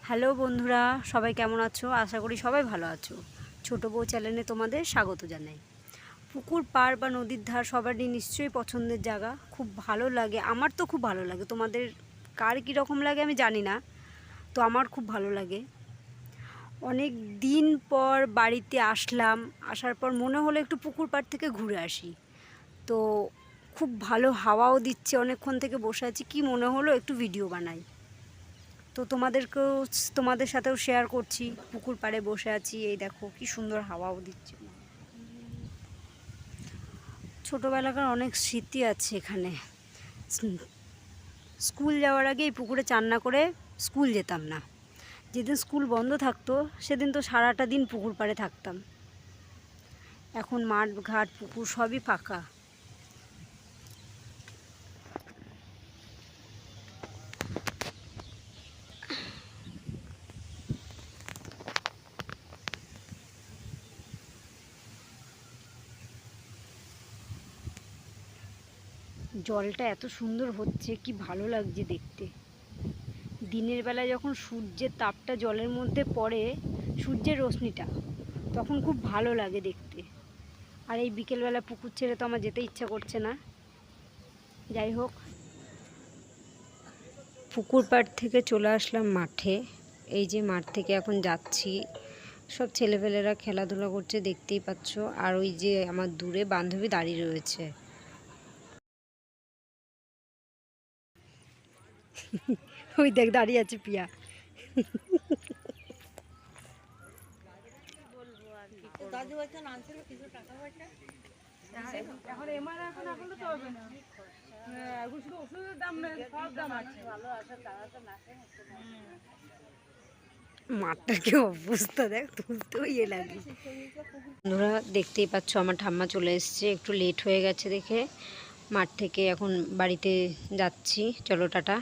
Hello বন্ধুরা, সবাই কেমন আছো? আশা করি সবাই ভালো আছো। ছোট বউ চ্যানেলে তোমাদের স্বাগত জানাই। পুকুর পাড় বা নদীর ধার সবারই নিশ্চয়ই পছন্দের জায়গা, খুব ভালো লাগে। আমার তো খুব ভালো লাগে, তোমাদের কার কীরকম লাগে আমি জানি না, তো আমার খুব ভালো লাগে। অনেক দিন পর বাড়িতে আসলাম, আসার পর মনে হলো একটু পুকুর পাড় থেকে ঘুরে আসি। তো খুব ভালো হাওয়াও দিচ্ছে, অনেকক্ষণ থেকে বসে আছি, কি মনে হলো একটু ভিডিও বানাই। তো তোমাদের সাথেও শেয়ার করছি। পুকুর পাড়ে বসে আছি, এই দেখো কি সুন্দর হাওয়াও দিচ্ছে। ছোটোবেলাকার অনেক স্মৃতি আছে এখানে। স্কুল যাওয়ার আগে এই পুকুরে চান না করে স্কুল যেতাম না। যেদিন স্কুল বন্ধ থাকতো সেদিন তো সারাটা দিন পুকুর পাড়ে থাকতাম। এখন মাঠ ঘাট পুকুর সবই ফাঁকা। জলটা এত সুন্দর হচ্ছে, কি ভালো লাগছে দেখতে। দিনের বেলা যখন সূর্যের তাপটা জলের মধ্যে পড়ে, সূর্যের রশ্মিটা, তখন খুব ভালো লাগে দেখতে। আর এই বিকেলবেলা পুকুর ছেড়ে তো আমার যেতে ইচ্ছা করছে না। যাই হোক, পুকুর পাড় থেকে চলে আসলাম মাঠে। এই যে মাঠ থেকে এখন যাচ্ছি, সব ছেলেপেলেরা খেলাধুলা করছে দেখতেই পাচ্ছ। আর ওই যে আমার দূরে বান্ধবী দাঁড়িয়ে রয়েছে। ওই দেখ দাঁড়িয়ে আছে পিয়া। মাঠটা কি অবস্থা দেখ, তুলতেও ইয়ে লাগে। বন্ধুরা দেখতেই পাচ্ছ আমার ঠাম্মা চলে এসছে, একটু লেট হয়ে গেছে দেখে মাঠ থেকে এখন বাড়িতে যাচ্ছি। চলো টাটা।